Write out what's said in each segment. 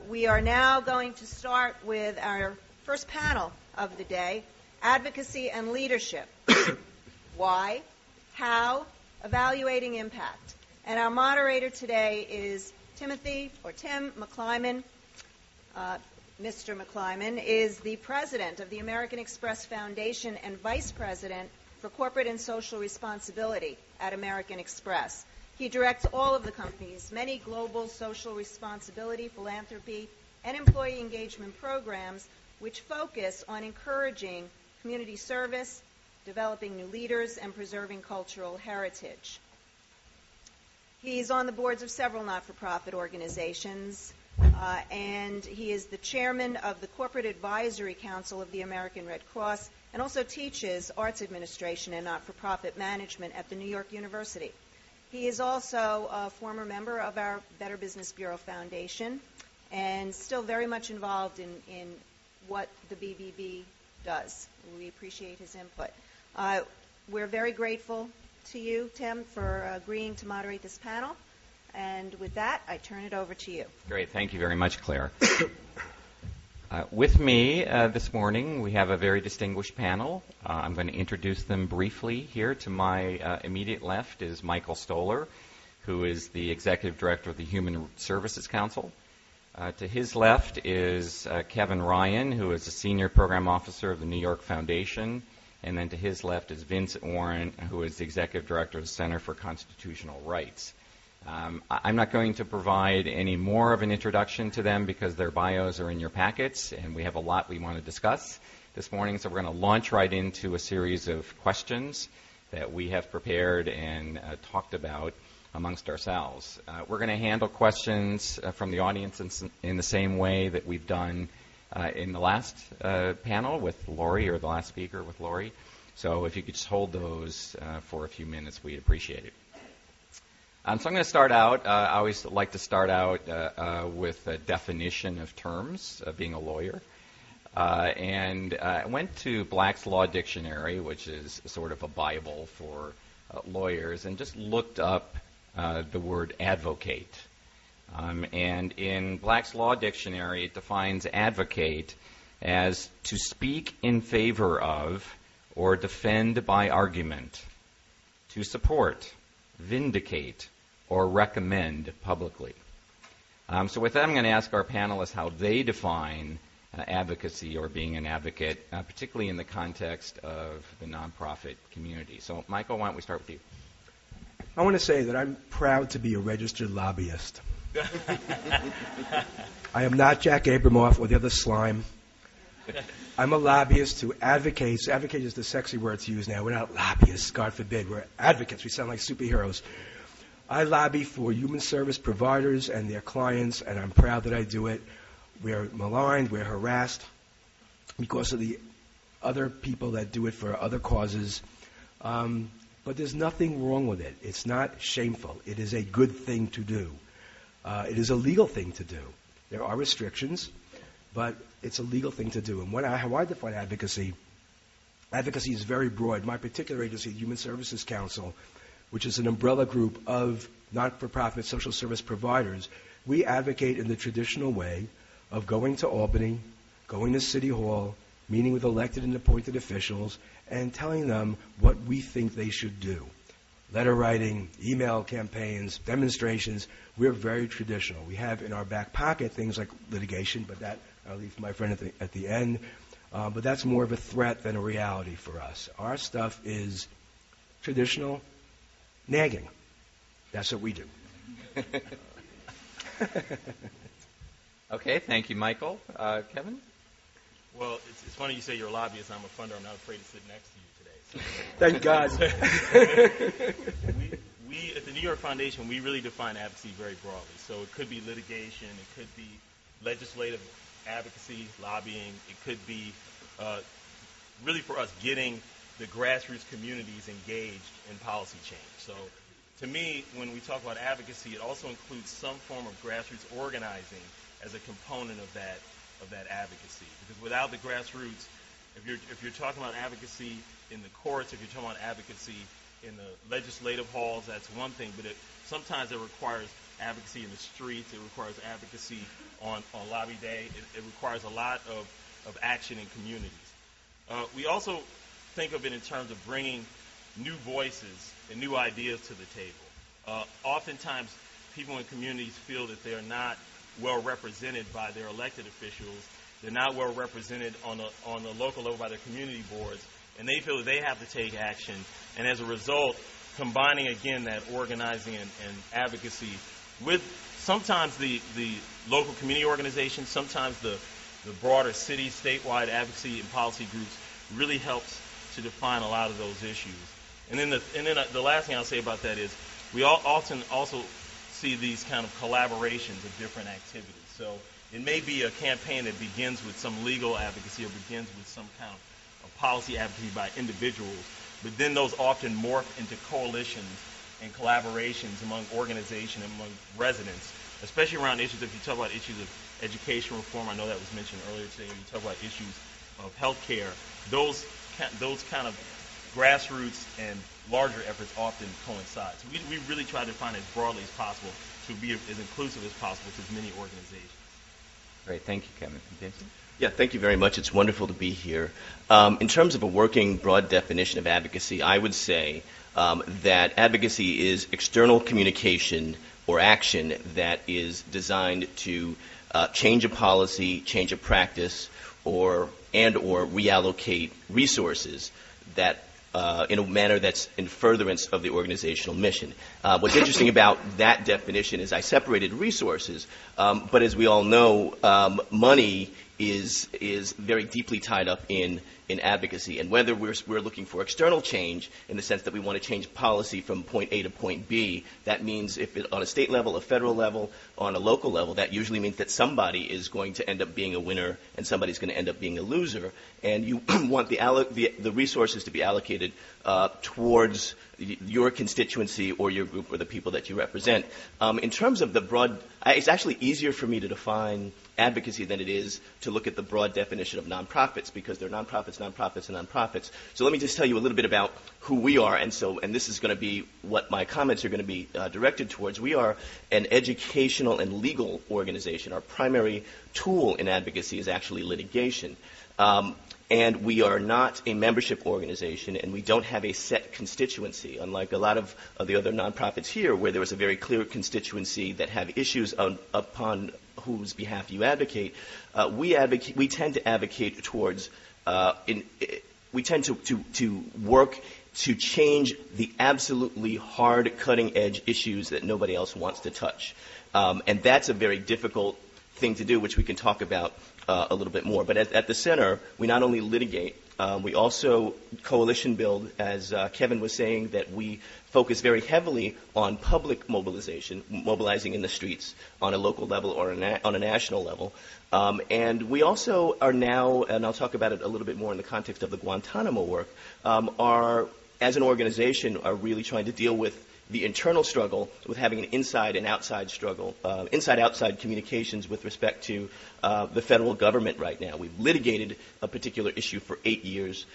We are now going to start with our first panel of the day, Advocacy and Leadership. Why, how, evaluating impact. And our moderator today is Tim McClimon. Mr. McClimon is the president of the American Express Foundation and vice president for corporate and social responsibility at American Express. He directs all of the company's many global social responsibility, philanthropy, and employee engagement programs which focus on encouraging community service, developing new leaders, and preserving cultural heritage. He's on the boards of several not-for-profit organizations, and he is the chairman of the Corporate Advisory Council of the American Red Cross, and also teaches arts administration and not-for-profit management at the New York University. He is also a former member of our Better Business Bureau Foundation and still very much involved in what the BBB does. We appreciate his input. We're very grateful to you, Tim, for agreeing to moderate this panel. And with that, I turn it over to you. Great. Thank you very much, Claire. With me this morning, we have a very distinguished panel. I'm going to introduce them briefly here. To my immediate left is Michael Stoller, who is the Executive Director of the Human Services Council. To his left is Kevin Ryan, who is a Senior Program Officer of the New York Foundation. And then to his left is Vincent Warren, who is the Executive Director of the Center for Constitutional Rights. I'm not going to provide any more of an introduction to them because their bios are in your packets, and we have a lot we want to discuss this morning. So we're going to launch right into a series of questions that we have prepared and talked about amongst ourselves. We're going to handle questions from the audience in the same way that we've done in the last panel with Lori, or the last speaker with Lori. So if you could just hold those for a few minutes, we'd appreciate it. So I'm going to start out. I always like to start out with a definition of terms, being a lawyer. And I went to Black's Law Dictionary, which is sort of a Bible for lawyers, and just looked up the word advocate. And in Black's Law Dictionary, it defines advocate as to speak in favor of or defend by argument, to support, vindicate, or recommend publicly. So with that, I'm going to ask our panelists how they define advocacy or being an advocate, particularly in the context of the nonprofit community. So, Michael, why don't we start with you? I want to say that I'm proud to be a registered lobbyist. I am not Jack Abramoff or the other slime. I'm a lobbyist who advocates. Advocate is the sexy word to use now. We're not lobbyists, God forbid. We're advocates. We sound like superheroes. I lobby for human service providers and their clients, and I'm proud that I do it. We're maligned, we're harassed because of the other people that do it for other causes. But there's nothing wrong with it. It's not shameful. It is a good thing to do. It is a legal thing to do. There are restrictions, but it's a legal thing to do. And how I define advocacy is very broad. My particular agency, the Human Services Council, which is an umbrella group of not-for-profit social service providers, we advocate in the traditional way of going to Albany, going to City Hall, meeting with elected and appointed officials, and telling them what we think they should do. Letter writing, email campaigns, demonstrations. We're very traditional. We have in our back pocket things like litigation, but that I'll leave for my friend at the end. But that's more of a threat than a reality for us. Our stuff is traditional nagging. That's what we do. Okay, thank you, Michael. Kevin? Well, it's funny you say you're a lobbyist. I'm a funder. I'm not afraid to sit next to you today. So. Thank God. we at the New York Foundation, we really define advocacy very broadly. So it could be litigation. It could be legislative advocacy, lobbying. It could be really for us getting the grassroots communities engaged in policy change. So to me, when we talk about advocacy, it also includes some form of grassroots organizing as a component of that advocacy. Because without the grassroots, if you're talking about advocacy in the courts, if you're talking about advocacy in the legislative halls, that's one thing. But sometimes it requires advocacy in the streets. It requires advocacy on lobby day. It requires a lot of action in communities. We also think of it in terms of bringing new voices and new ideas to the table. Oftentimes, people in communities feel that they're not well represented by their elected officials. They're not well represented on the local level by their community boards, and they feel that they have to take action. And as a result, combining, again, that organizing and advocacy with sometimes the local community organizations, sometimes the broader city, statewide advocacy and policy groups really helps to define a lot of those issues. And then the last thing I'll say about that is we often also see these kind of collaborations of different activities. So it may be a campaign that begins with some legal advocacy or begins with some kind of policy advocacy by individuals, but then those often morph into coalitions and collaborations among organizations and among residents, especially around issues. If you talk about issues of education reform, I know that was mentioned earlier today. When you talk about issues of health care, those kind of grassroots and larger efforts often coincide. So we really try to define it as broadly as possible to be as inclusive as possible to as many organizations. Great. Thank you, Kevin. Vincent? Yeah, thank you very much. It's wonderful to be here. In terms of a working broad definition of advocacy, I would say that advocacy is external communication or action that is designed to change a policy, change a practice, or reallocate resources that in a manner that's in furtherance of the organizational mission. What's interesting about that definition is I separated resources, but as we all know, money is very deeply tied up in advocacy. And whether we're looking for external change in the sense that we want to change policy from point A to point B, that means if it on a state level, a federal level, on a local level, that usually means that somebody is going to end up being a winner and somebody's going to end up being a loser. And you want the resources to be allocated towards your constituency or your group or the people that you represent. In terms of the broad, it's actually easier for me to define advocacy than it is to look at the broad definition of nonprofits, because they're nonprofits, nonprofits, and nonprofits. So let me just tell you a little bit about who we are, and this is going to be what my comments are going to be directed towards. We are an educational and legal organization. Our primary tool in advocacy is actually litigation. And we are not a membership organization, and we don't have a set constituency, unlike a lot of the other nonprofits here, where there is a very clear constituency that have issues upon whose behalf you advocate. We tend to advocate towards, we tend to work to change the absolutely hard, cutting-edge issues that nobody else wants to touch. And that's a very difficult thing to do, which we can talk about a little bit more. But at the center, we not only litigate, we also coalition build, as Kevin was saying, that we focus very heavily on public mobilization, mobilizing in the streets on a local level or on a national level. And we also are now, and I'll talk about it a little bit more in the context of the Guantanamo work, are, as an organization, are really trying to deal with the internal struggle with having an inside and outside struggle, inside-outside communications with respect to the federal government right now. We've litigated a particular issue for 8 years.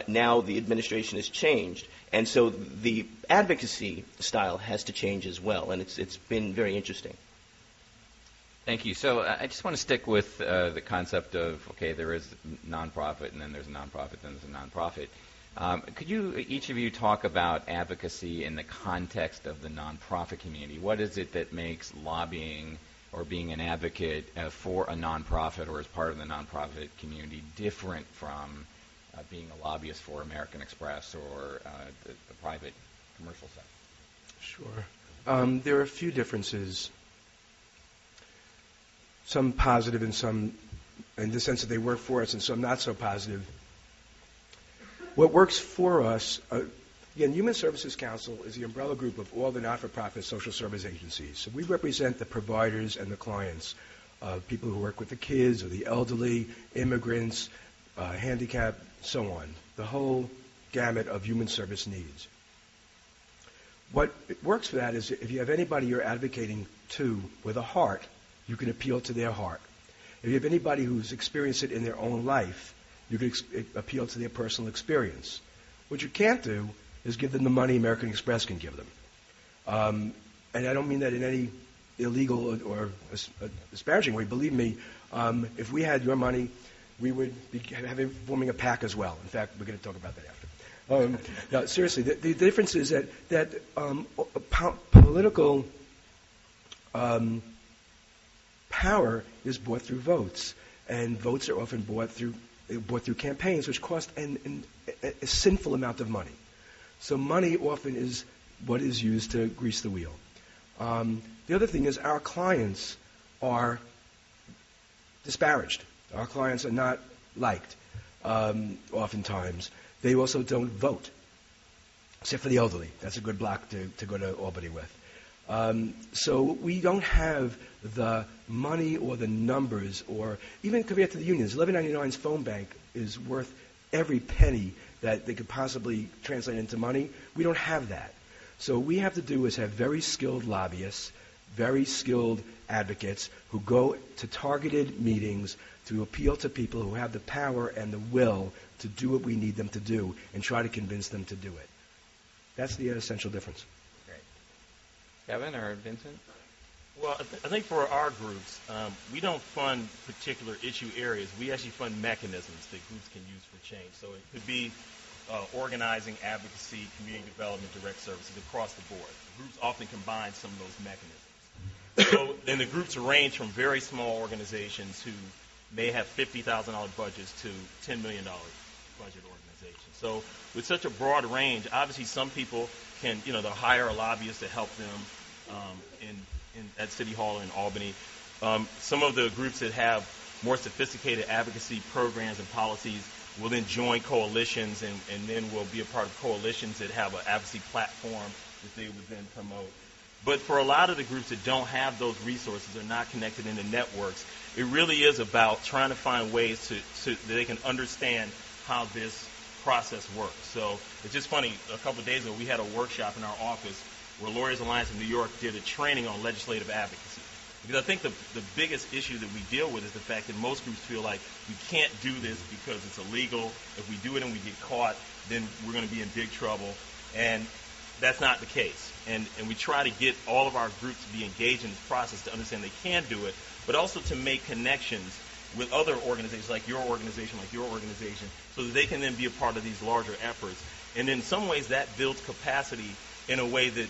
Now the administration has changed, and so the advocacy style has to change as well, and it's been very interesting. Thank you. So I just want to stick with the concept of, okay, there is a nonprofit, and then there's a nonprofit, then there's a nonprofit. Could you, each of you, talk about advocacy in the context of the nonprofit community? What is it that makes lobbying or being an advocate for a nonprofit or as part of the nonprofit community different from being a lobbyist for American Express or the private commercial sector? Sure. There are a few differences, some positive and some in the sense that they work for us and some not so positive. What works for us, again, Human Services Council is the umbrella group of all the not-for-profit social service agencies. So we represent the providers and the clients, people who work with the kids or the elderly, immigrants, handicapped, so on, the whole gamut of human service needs. What works for that is if you have anybody you're advocating to with a heart, you can appeal to their heart. If you have anybody who's experienced it in their own life, you can appeal to their personal experience. What you can't do is give them the money American Express can give them. And I don't mean that in any illegal or a disparaging way. Believe me, if we had your money, we would be forming a PAC as well. In fact, we're going to talk about that after. No, seriously, the difference is that political power is bought through votes, and votes are often bought through campaigns, which cost a sinful amount of money. So money often is what is used to grease the wheel. The other thing is our clients are disparaged. Our clients are not liked oftentimes. They also don't vote, except for the elderly. That's a good block to go to Albany with. So we don't have the money or the numbers, or even compared to the unions. 1199's phone bank is worth every penny that they could possibly translate into money. We don't have that. So what we have to do is have very skilled lobbyists, very skilled advocates who go to targeted meetings to appeal to people who have the power and the will to do what we need them to do and try to convince them to do it. That's the essential difference. Great. Kevin or Vincent? Well, I think for our groups, we don't fund particular issue areas. We actually fund mechanisms that groups can use for change. So it could be organizing, advocacy, community development, direct services across the board. Groups often combine some of those mechanisms. So then the groups range from very small organizations who may have $50,000 budgets to $10 million budget organizations. So with such a broad range, obviously some people can, they'll hire a lobbyist to help them at City Hall in Albany. Some of the groups that have more sophisticated advocacy programs and policies will then join coalitions and then will be a part of coalitions that have an advocacy platform that they would then promote. But for a lot of the groups that don't have those resources, are not connected into networks, it really is about trying to find ways that they can understand how this process works. So it's just funny, a couple of days ago we had a workshop in our office where Lawyers Alliance of New York did a training on legislative advocacy. Because I think the biggest issue that we deal with is the fact that most groups feel like we can't do this because it's illegal. If we do it and we get caught, then we're going to be in big trouble. And that's not the case. And we try to get all of our groups to be engaged in this process to understand they can do it, but also to make connections with other organizations like your organization, so that they can then be a part of these larger efforts. And in some ways that builds capacity in a way that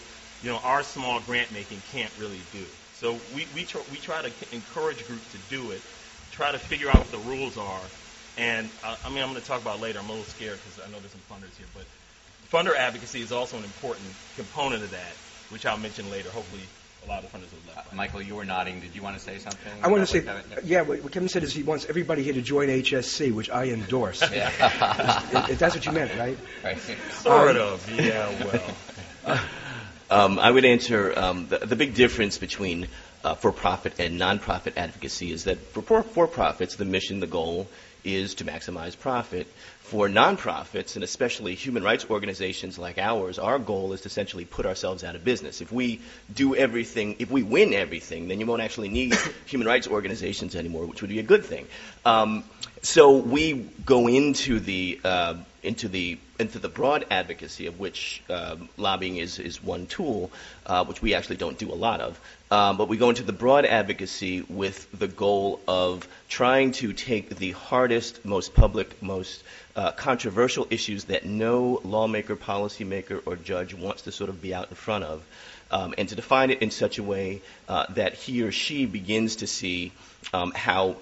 our small grant making can't really do. So we try to encourage groups to do it, try to figure out what the rules are. And I'm going to talk about it later. I'm a little scared because I know there's some funders here, but funder advocacy is also an important component of that, which I'll mention later. Hopefully, a lot of funders will left. Michael, you were nodding. Did you want to say something? I want to say, what Kevin said is he wants everybody here to join HSC, which I endorse. If that's what you meant, right? Right. Sort of, yeah, well. I would answer the big difference between for-profit and non-profit advocacy is that for profits, the mission, the goal is to maximize profit. For nonprofits, and especially human rights organizations like ours, our goal is to essentially put ourselves out of business. If we do everything, if we win everything, then you won't actually need human rights organizations anymore, which would be a good thing. So we go into the broad advocacy, of which lobbying is one tool, which we actually don't do a lot of. But we go into the broad advocacy with the goal of trying to take the hardest, most public, most controversial issues that no lawmaker, policymaker, or judge wants to sort of be out in front of, and to define it in such a way that he or she begins to see how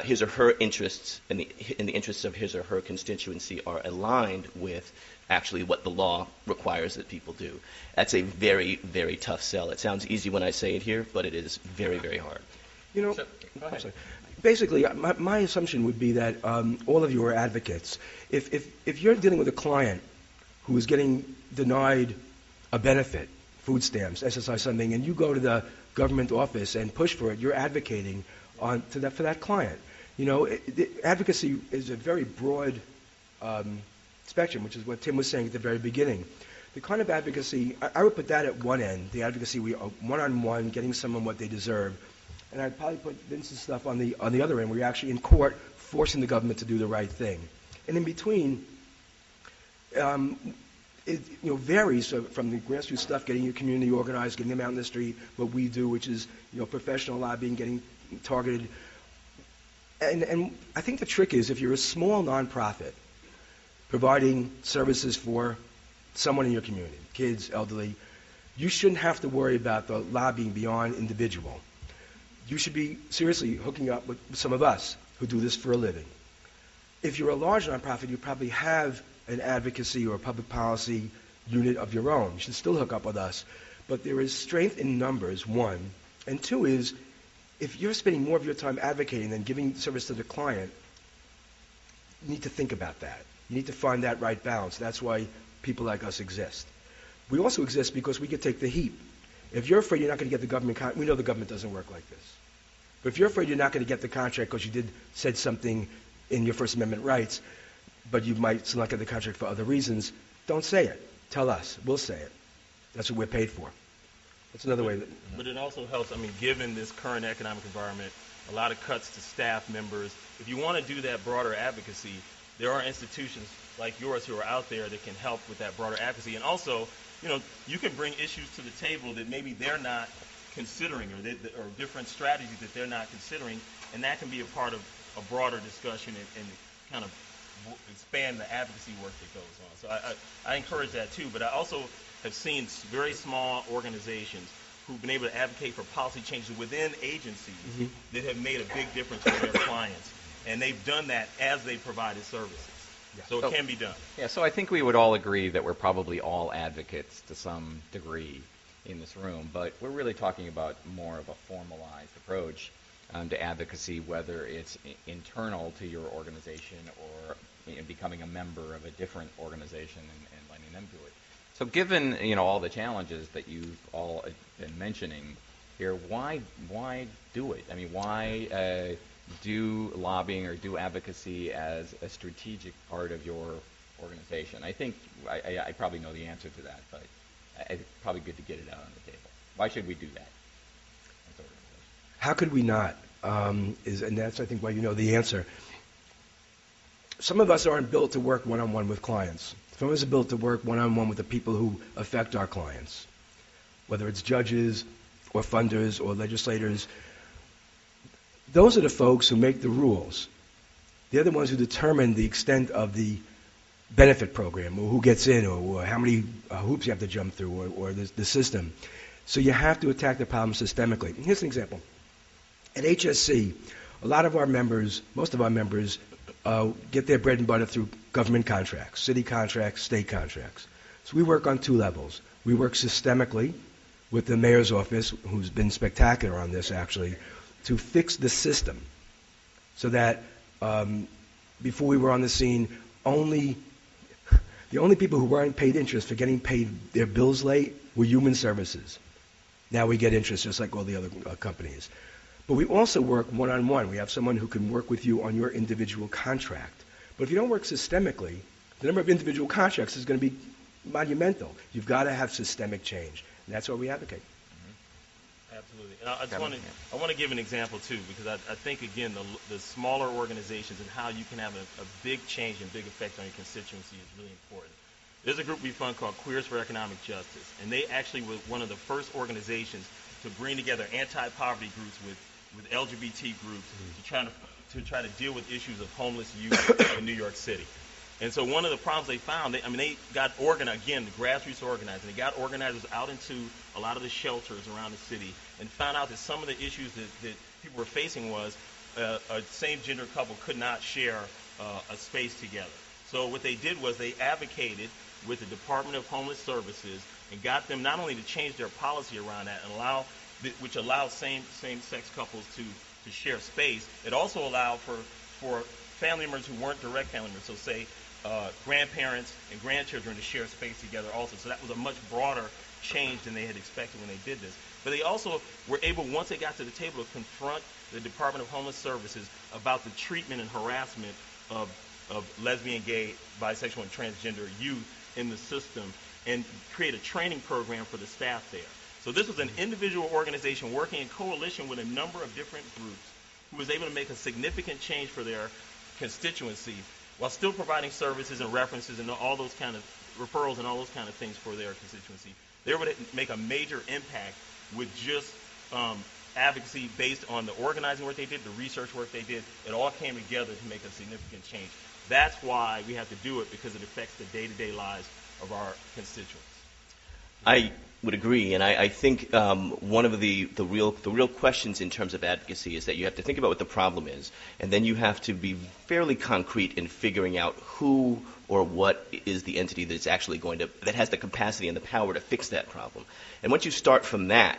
his or her interests and the interests of his or her constituency are aligned with actually what the law requires that people do. That's a very, very tough sell. It sounds easy when I say it here, but it is very, very hard. Go ahead. Basically, my assumption would be that all of you are advocates. If you're dealing with a client who is getting denied a benefit, food stamps, SSI something, and you go to the government office and push for it, you're advocating for that client. Advocacy is a very broad spectrum, which is what Tim was saying at the very beginning. The kind of advocacy, I would put that at one end, the advocacy we are one-on-one, getting someone what they deserve. And I'd probably put Vince's stuff on the other end, where you're actually in court forcing the government to do the right thing. And in between, it varies from the grassroots stuff, getting your community organized, getting them out in the street, what we do, which is professional lobbying, getting targeted. And I think the trick is if you're a small nonprofit providing services for someone in your community, kids, elderly, you shouldn't have to worry about the lobbying beyond individual. You should be seriously hooking up with some of us who do this for a living. If you're a large nonprofit, you probably have an advocacy or a public policy unit of your own. You should still hook up with us. But there is strength in numbers, one. And two is, if you're spending more of your time advocating than giving service to the client, you need to think about that. You need to find that right balance. That's why people like us exist. We also exist because we can take the heat. If you're afraid you're not going to get the government contract, we know the government doesn't work like this. But if you're afraid you're not going to get the contract because you said something in your First Amendment rights, but you might still not get the contract for other reasons, don't say it. Tell us. We'll say it. That's what we're paid for. That's another way. But it also helps, given this current economic environment, a lot of cuts to staff members. If you want to do that broader advocacy, there are institutions like yours who are out there that can help with that broader advocacy. And also, you can bring issues to the table that maybe they're not considering or different strategies that they're not considering, and that can be a part of a broader discussion and kind of expand the advocacy work that goes on. So I encourage that too, but I also have seen very small organizations who've been able to advocate for policy changes within agencies that have made a big difference for their clients, and they've done that as they provided services. Yeah. So it can be done. Yeah, so I think we would all agree that we're probably all advocates to some degree in this room, but we're really talking about more of a formalized approach to advocacy, whether it's internal to your organization or becoming a member of a different organization and letting them do it. So given all the challenges that you've all been mentioning here, why do it? Why do lobbying or do advocacy as a strategic part of your organization? I think I probably know the answer to that, but it's probably good to get it out on the table. Why should we do that? How could we not? And that's, I think, why you know the answer. Some of us aren't built to work one-on-one with clients. Some of us are built to work one-on-one with the people who affect our clients, whether it's judges or funders or legislators. Those are the folks who make the rules. They're the ones who determine the extent of the benefit program, or who gets in, or how many hoops you have to jump through, or the system. So you have to attack the problem systemically. Here's an example. At HSC, a lot of our members, most of our members, get their bread and butter through government contracts, city contracts, state contracts. So we work on two levels. We work systemically with the mayor's office, who's been spectacular on this, actually, to fix the system so that before we were on the scene, the only people who weren't paid interest for getting paid their bills late were human services. Now we get interest just like all the other companies. But we also work one-on-one. We have someone who can work with you on your individual contract. But if you don't work systemically, the number of individual contracts is going to be monumental. You've got to have systemic change. And that's what we advocate. Absolutely. And I want to give an example, too, because I think, again, the smaller organizations and how you can have a big change and big effect on your constituency is really important. There's a group we fund called Queers for Economic Justice, and they actually were one of the first organizations to bring together anti-poverty groups with LGBT groups to try to deal with issues of homeless youth in New York City. And so one of the problems they found, they got organized, again, the grassroots organized, and they got organizers out into a lot of the shelters around the city and found out that some of the issues that people were facing was a same-gender couple could not share a space together. So what they did was they advocated with the Department of Homeless Services and got them not only to change their policy around that and which allowed same-sex couples to share space, it also allowed for family members who weren't direct family members, so say grandparents and grandchildren to share space together also. So that was a much broader change than they had expected when they did this. But they also were able, once they got to the table, to confront the Department of Homeless Services about the treatment and harassment of lesbian, gay, bisexual, and transgender youth in the system and create a training program for the staff there. So this was an individual organization working in coalition with a number of different groups who was able to make a significant change for their constituency while still providing services and references and all those kind of referrals and all those kind of things for their constituency. They would make a major impact with just advocacy based on the organizing work they did, the research work they did. It all came together to make a significant change. That's why we have to do it, because it affects the day-to-day lives of our constituents. I would agree, and I think one of the real questions in terms of advocacy is that you have to think about what the problem is, and then you have to be fairly concrete in figuring out who or what is the entity that's actually that has the capacity and the power to fix that problem. And once you start from that,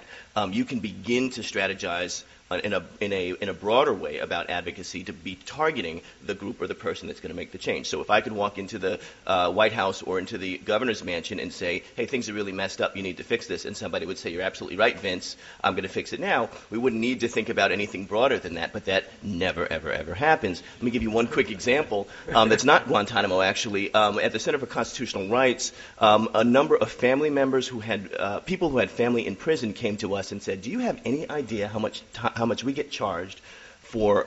you can begin to strategize in a broader way about advocacy to be targeting the group or the person that's going to make the change. So if I could walk into the White House or into the governor's mansion and say, hey, things are really messed up, you need to fix this, and somebody would say, you're absolutely right, Vince, I'm going to fix it now, we wouldn't need to think about anything broader than that, but that never, ever, ever happens. Let me give you one quick example that's not Guantanamo, actually. At the Center for Constitutional Rights, a number of family members who had people who had family in prison came to us and said, do you have any idea how much we get charged for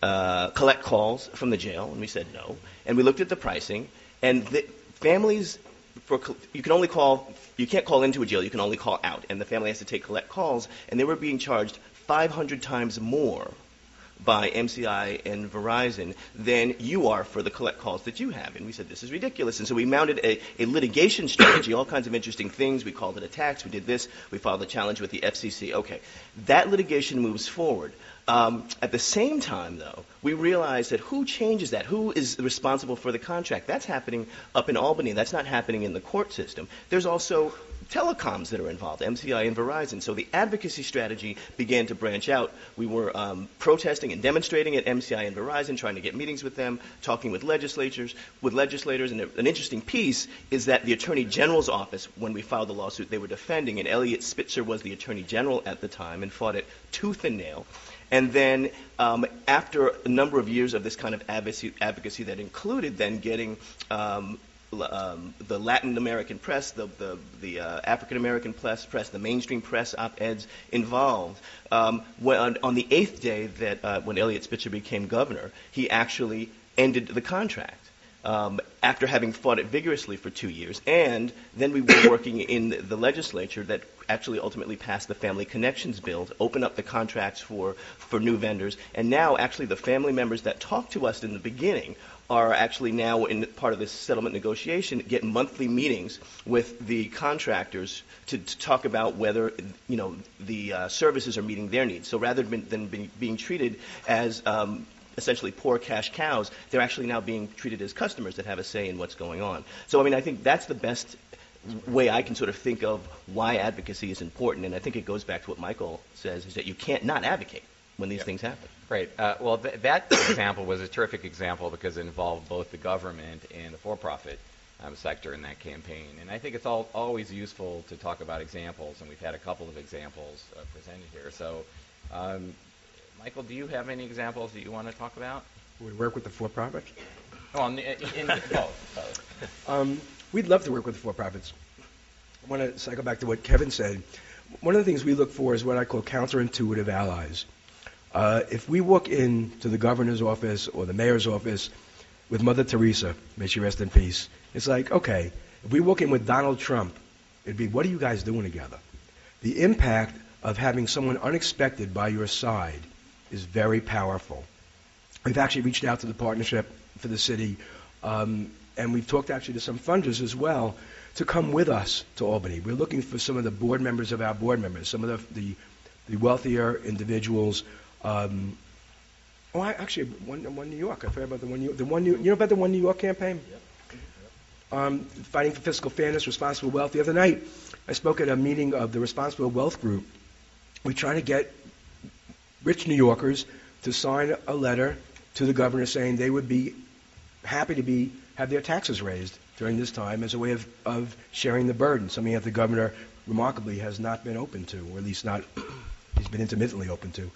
collect calls from the jail? And we said no. And we looked at the pricing, and the families, you can't call into a jail, you can only call out, and the family has to take collect calls, and they were being charged 500 times more by MCI and Verizon than you are for the collect calls that you have. And we said, this is ridiculous. And so we mounted a litigation strategy, all kinds of interesting things. We called it a tax. We did this. We filed a challenge with the FCC. Okay. That litigation moves forward. At the same time, though, we realized that who changes that? Who is responsible for the contract? That's happening up in Albany. That's not happening in the court system. There's also telecoms that are involved, MCI and Verizon. So the advocacy strategy began to branch out. We were protesting and demonstrating at MCI and Verizon, trying to get meetings with them, talking with legislators. And an interesting piece is that the Attorney General's office, when we filed the lawsuit, they were defending, and Elliot Spitzer was the Attorney General at the time and fought it tooth and nail. And then after a number of years of this kind of advocacy that included then getting the Latin American press, the African American press, the mainstream press op-eds involved. On the 8th day that when Elliot Spitzer became governor, he actually ended the contract. After having fought it vigorously for 2 years. And then we were working in the legislature that actually ultimately passed the Family Connections Bill to open up the contracts for new vendors. And now actually the family members that talked to us in the beginning are actually now in part of this settlement negotiation, get monthly meetings with the contractors to talk about whether the services are meeting their needs. So rather than being treated as essentially poor cash cows, they're actually now being treated as customers that have a say in what's going on. So, I think that's the best way I can sort of think of why advocacy is important. And I think it goes back to what Michael says, is that you can't not advocate when these things happen. Right. Well, that example was a terrific example because it involved both the government and the for-profit sector in that campaign. And I think it's always useful to talk about examples, and we've had a couple of examples presented here. So, Michael, do you have any examples that you want to talk about? We work with the for-profit? Oh, in both. We'd love to work with the for-profits. I want to cycle back to what Kevin said. One of the things we look for is what I call counterintuitive allies. If we walk into the governor's office or the mayor's office with Mother Teresa, may she rest in peace, it's like, okay, if we walk in with Donald Trump, it'd be, what are you guys doing together? The impact of having someone unexpected by your side is very powerful. We've actually reached out to the Partnership for the City, and we've talked actually to some funders as well to come with us to Albany. We're looking for some of the board members of our board members, some of the wealthier individuals. Actually, one New York. I've heard about you know about the One New York campaign? Yep. Fighting for fiscal fairness, responsible wealth. The other night, I spoke at a meeting of the Responsible Wealth Group. We're trying to get rich New Yorkers to sign a letter to the governor saying they would be happy to have their taxes raised during this time as a way of sharing the burden, something that the governor remarkably has not been open to, or at least not, he's been intermittently open to.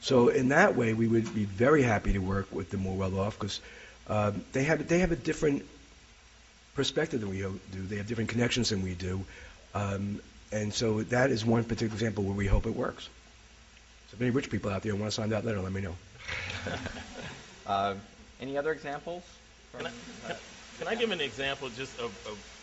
So in that way, we would be very happy to work with the more well-off because they have a different perspective than we do. They have different connections than we do. And so that is one particular example where we hope it works. So if any rich people out there want to sign that letter, let me know. Any other examples? Can I give an example just of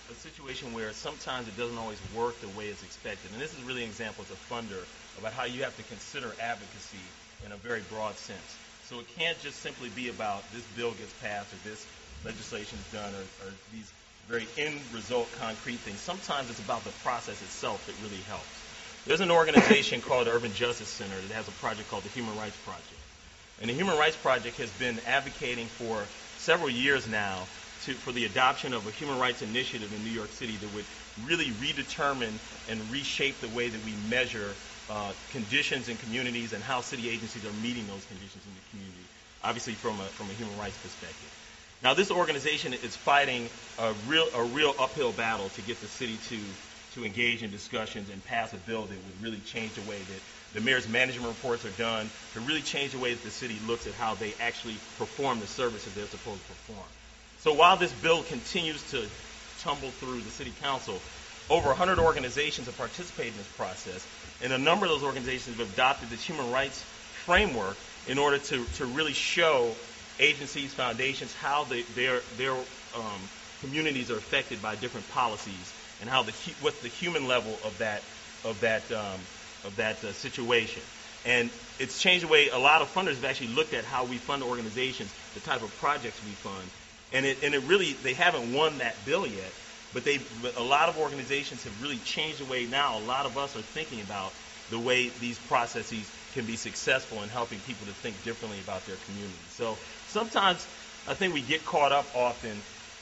a situation where sometimes it doesn't always work the way it's expected? And this is really an example as a funder about how you have to consider advocacy in a very broad sense. So it can't just simply be about this bill gets passed or this legislation is done or these very end result concrete things. Sometimes it's about the process itself that really helps. There's an organization called the Urban Justice Center that has a project called the Human Rights Project. And the Human Rights Project has been advocating for several years now for the adoption of a human rights initiative in New York City that would really redetermine and reshape the way that we measure conditions in communities and how city agencies are meeting those conditions in the community, obviously from a human rights perspective. Now, this organization is fighting a real uphill battle to get the city to engage in discussions and pass a bill that would really change the way that the mayor's management reports are done, to really change the way that the city looks at how they actually perform the services they're supposed to perform. So while this bill continues to tumble through the city council, over 100 organizations have participated in this process, and a number of those organizations have adopted this human rights framework in order to really show agencies, foundations, how their communities are affected by different policies and how what's the human level of that situation. And it's changed the way a lot of funders have actually looked at how we fund organizations, the type of projects we fund. And it really, they haven't won that bill yet, but a lot of organizations have really changed the way now a lot of us are thinking about the way these processes can be successful in helping people to think differently about their community. So sometimes I think we get caught up often,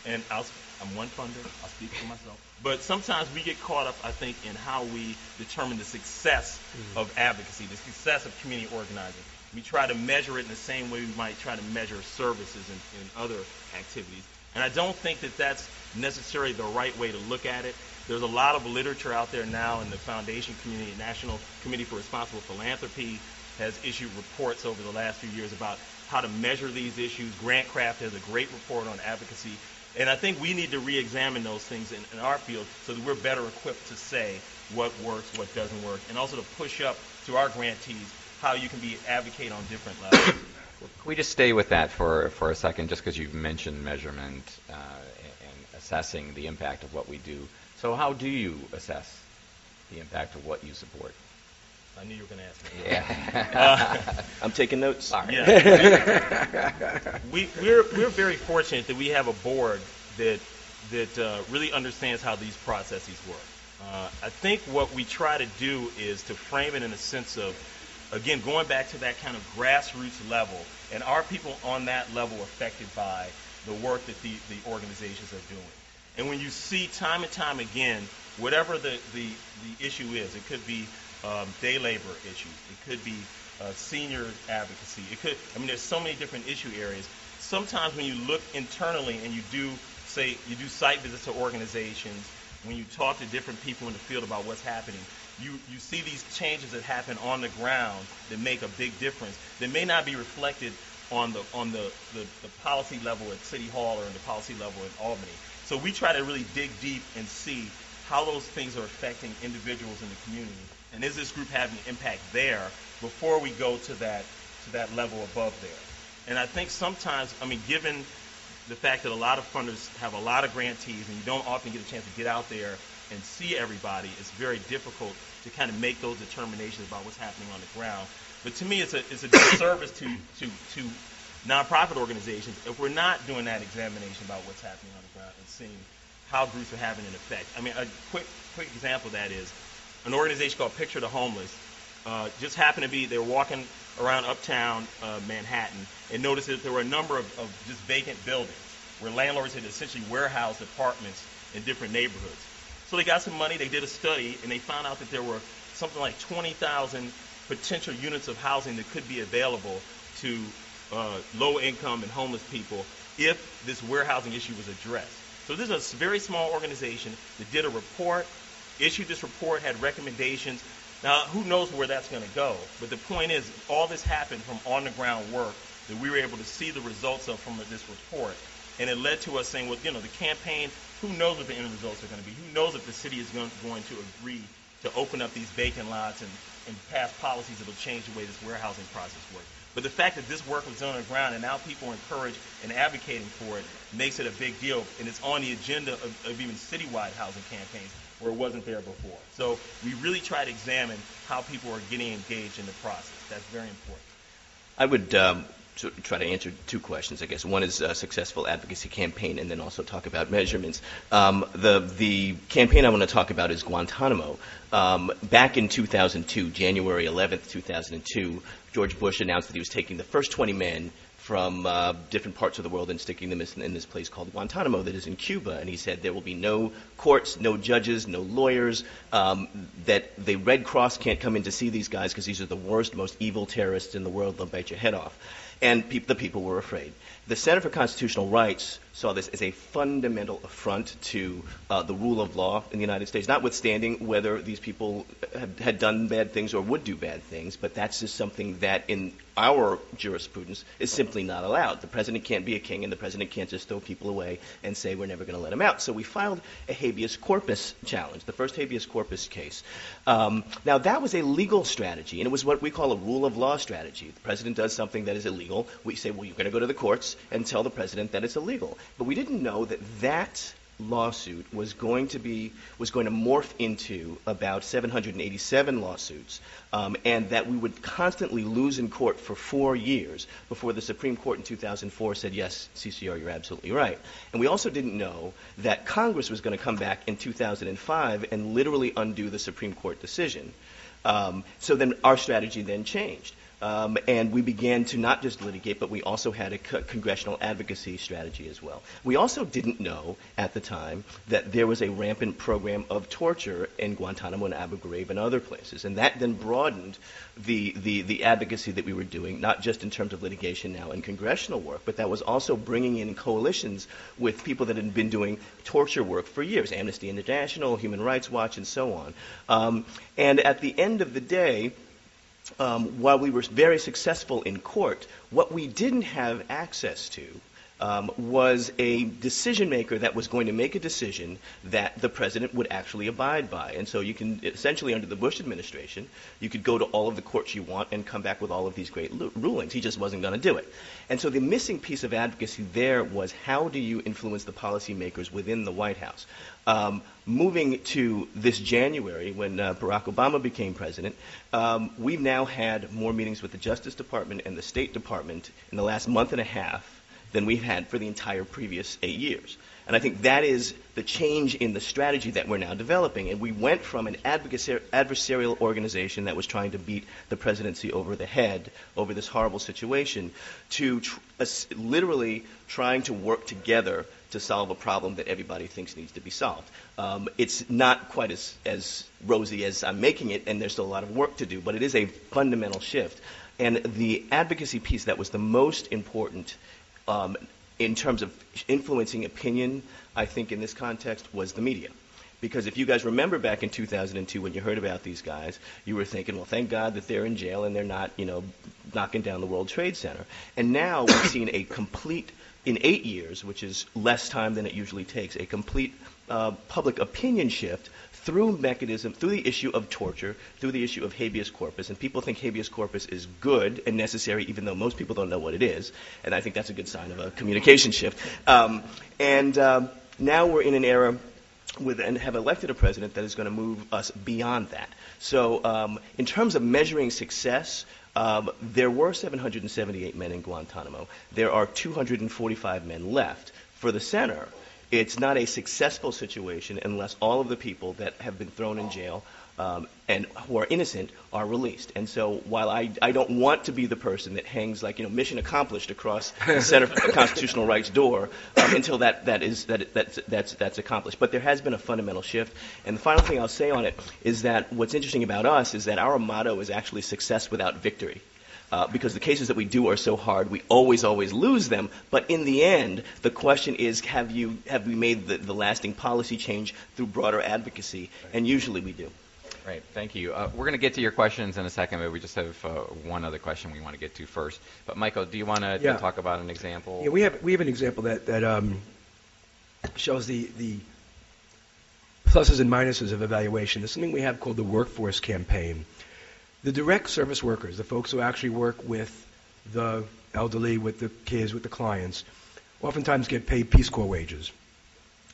and I'm one funder, I'll speak for myself, but sometimes we get caught up, I think, in how we determine the success of advocacy, the success of community organizing. We try to measure it in the same way we might try to measure services in other activities. And I don't think that that's necessarily the right way to look at it. There's a lot of literature out there now in the foundation community. National Committee for Responsible Philanthropy has issued reports over the last few years about how to measure these issues. Grantcraft has a great report on advocacy. And I think we need to re-examine those things in our field so that we're better equipped to say what works, what doesn't work, and also to push up to our grantees how you can advocate on different levels. Can we just stay with that for a second, just because you've mentioned measurement and assessing the impact of what we do. So how do you assess the impact of what you support? I knew you were going to ask me. Yeah. I'm taking notes. Sorry. Yeah. We're very fortunate that we have a board that really understands how these processes work. I think what we try to do is to frame it in a sense of, again, going back to that kind of grassroots level, and are people on that level affected by the work that the organizations are doing? And when you see time and time again, whatever the issue is, it could be day labor issues, it could be senior advocacy, there's so many different issue areas. Sometimes when you look internally and you do site visits to organizations, when you talk to different people in the field about what's happening, you see these changes that happen on the ground that make a big difference that may not be reflected on the policy level at City Hall or in the policy level in Albany. So we try to really dig deep and see how those things are affecting individuals in the community, and is this group having an impact there before we go to that level above there. And I think sometimes, given the fact that a lot of funders have a lot of grantees and you don't often get a chance to get out there and see everybody, it's very difficult to kind of make those determinations about what's happening on the ground. But to me, it's a disservice to nonprofit organizations if we're not doing that examination about what's happening on the ground and seeing how groups are having an effect. A quick example of that is an organization called Picture the Homeless. Just happened to be, they were walking around uptown Manhattan and noticed that there were a number of just vacant buildings where landlords had essentially warehoused apartments in different neighborhoods. So they got some money, they did a study, and they found out that there were something like 20,000 potential units of housing that could be available to low-income and homeless people if this warehousing issue was addressed. So this is a very small organization that did a report, issued this report, had recommendations. Now, who knows where that's going to go? But the point is, all this happened from on-the-ground work that we were able to see the results of from this report. And it led to us saying, well, the campaign, who knows what the end results are going to be? Who knows if the city is going to agree to open up these vacant lots and pass policies that will change the way this warehousing process works? But the fact that this work was done on the ground and now people are encouraged and advocating for it makes it a big deal, and it's on the agenda of even citywide housing campaigns where it wasn't there before. So we really try to examine how people are getting engaged in the process. That's very important. I would try to answer two questions, I guess. One is a successful advocacy campaign, and then also talk about measurements. The campaign I want to talk about is Guantanamo. Back in 2002, January 11th, 2002, George Bush announced that he was taking the first 20 men from different parts of the world and sticking them in this place called Guantanamo that is in Cuba. And he said there will be no courts, no judges, no lawyers, that the Red Cross can't come in to see these guys because these are the worst, most evil terrorists in the world. They'll bite your head off. And the people were afraid. The Center for Constitutional Rights saw this as a fundamental affront to the rule of law in the United States, notwithstanding whether these people had done bad things or would do bad things, but that's just something that in our jurisprudence is simply not allowed. The president can't be a king, and the president can't just throw people away and say we're never going to let them out. So we filed a habeas corpus challenge, the first habeas corpus case. Now, that was a legal strategy, and it was what we call a rule of law strategy. The president does something that is illegal. We say, well, you're going to go to the courts and tell the president that it's illegal. But we didn't know that that lawsuit was going to morph into about 787 lawsuits, and that we would constantly lose in court for 4 years before the Supreme Court in 2004 said, yes, CCR, you're absolutely right. And we also didn't know that Congress was going to come back in 2005 and literally undo the Supreme Court decision. So then our strategy then changed. And we began to not just litigate, but we also had a congressional advocacy strategy as well. We also didn't know at the time that there was a rampant program of torture in Guantanamo and Abu Ghraib and other places. And that then broadened the advocacy that we were doing, not just in terms of litigation now and congressional work, but that was also bringing in coalitions with people that had been doing torture work for years, Amnesty International, Human Rights Watch, and so on. And at the end of the day, while we were very successful in court, what we didn't have access to was a decision maker that was going to make a decision that the president would actually abide by. And so you can essentially, under the Bush administration, you could go to all of the courts you want and come back with all of these great rulings. He just wasn't going to do it. And so the missing piece of advocacy there was, how do you influence the policymakers within the White House? Moving to this January, when Barack Obama became president, we've now had more meetings with the Justice Department and the State Department in the last month and a half than we've had for the entire previous 8 years. And I think that is the change in the strategy that we're now developing. And we went from an adversarial organization that was trying to beat the presidency over the head over this horrible situation to literally trying to work together to solve a problem that everybody thinks needs to be solved. It's not quite as rosy as I'm making it, and there's still a lot of work to do, but it is a fundamental shift. And the advocacy piece that was the most important in terms of influencing opinion, I think in this context, was the media. Because if you guys remember back in 2002 when you heard about these guys, you were thinking, well, thank God that they're in jail and they're not, knocking down the World Trade Center. And now we've seen a complete, in 8 years, which is less time than it usually takes, a complete public opinion shift through the issue of torture, through the issue of habeas corpus. And people think habeas corpus is good and necessary, even though most people don't know what it is. And I think that's a good sign of a communication shift. Now we're in an era and have elected a president that is going to move us beyond that. So in terms of measuring success, there were 778 men in Guantanamo. There are 245 men left. For the center, it's not a successful situation unless all of the people that have been thrown in jail and who are innocent are released. And so while I don't want to be the person that hangs like, mission accomplished across the Center for Constitutional Rights door until that's accomplished. But there has been a fundamental shift. And the final thing I'll say on it is that what's interesting about us is that our motto is actually success without victory. Because the cases that we do are so hard, we always lose them. But in the end, the question is, have we made the lasting policy change through broader advocacy? And usually we do. Great, thank you. We're going to get to your questions in a second, but we just have one other question we want to get to first. But Michael, do you want to talk about an example? Yeah, we have an example that shows the pluses and minuses of evaluation. There's something we have called the workforce campaign. The direct service workers, the folks who actually work with the elderly, with the kids, with the clients, oftentimes get paid Peace Corps wages.